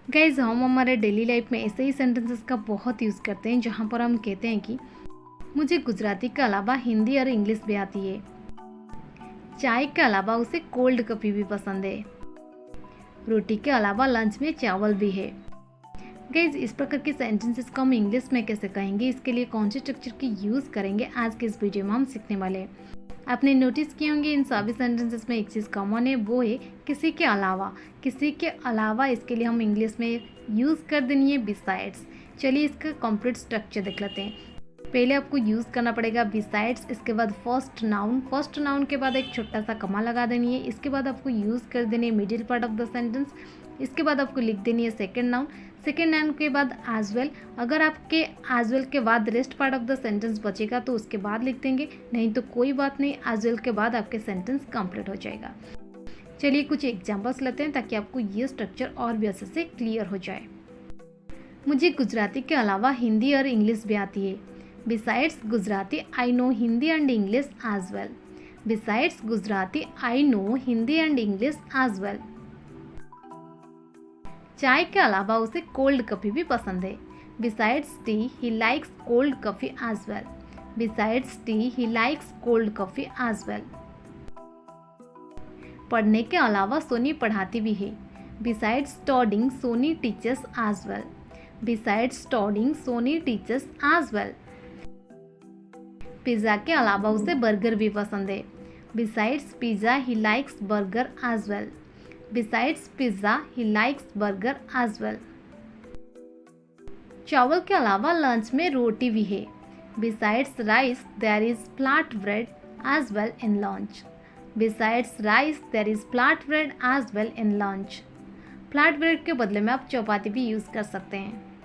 Guys हम हमारे daily life में ऐसे ही सेंटेंसेस का बहुत यूज़ करते हैं जहाँ पर हम कहते हैं कि मुझे गुजराती के अलावा हिंदी और इंग्लिश भी आती है। चाय के अलावा उसे कोल्ड कॉफ़ी भी पसंद है। रोटी के अलावा लंच में चावल भी है। गाइज इस प्रकार के सेंटेंसेस को हम इंग्लिश में कैसे कहेंगे, इसके लिए कौन से स्ट्रक्चर की यूज़ करेंगे, आज के इस वीडियो में हम सीखने वाले हैं। आपने नोटिस किए होंगे इन सभी सेंटेंसेस में एक चीज़ कॉमन है, वो है किसी के अलावा। किसी के अलावा इसके लिए हम इंग्लिश में यूज़ कर देनी है बिसाइड्स। चलिए इसका कंप्लीट स्ट्रक्चर देख लेते हैं। पहले आपको यूज़ करना पड़ेगा बिसाइड्स, इसके बाद फर्स्ट नाउन के बाद एक छोटा सा कमा लगा देनी है। इसके बाद आपको यूज़ कर देनी है middle part of the sentence. इसके बाद आपको लिख देनी है सेकेंड नाउन के बाद एज वेल। अगर आपके एज वेल के बाद rest part of the sentence बचेगा तो उसके बाद लिख देंगे, नहीं तो कोई बात नहीं, एज वेल के बाद आपके सेंटेंस कंप्लीट हो जाएगा। चलिए कुछ एग्जांपल्स लेते हैं ताकि आपको ये स्ट्रक्चर और भी अच्छे से क्लियर हो जाए। मुझे गुजराती के अलावा हिंदी और इंग्लिश भी आती है। Besides Gujarati I know Hindi and English as well. Besides Gujarati I know Hindi and English as well. चाय के अलावा उसे कोल्ड कॉफ़ी भी पसंद है। Besides tea he likes cold coffee as well. Besides tea he likes cold coffee as well. पढ़ने के अलावा सोनी पढ़ाती भी है। Besides studying Soni teaches as well. Besides studying Soni teaches as well. Pizza के अलावा उसे बर्गर भी पसंद है। Besides pizza he likes burger as well. Besides pizza, he likes burger as well. चावल के अलावा लंच में रोटी भी है। Besides rice, there is flat bread as well in lunch. Besides rice, there is flat bread as well in lunch. Flat bread के बदले में आप चपाती भी यूज़ कर सकते हैं।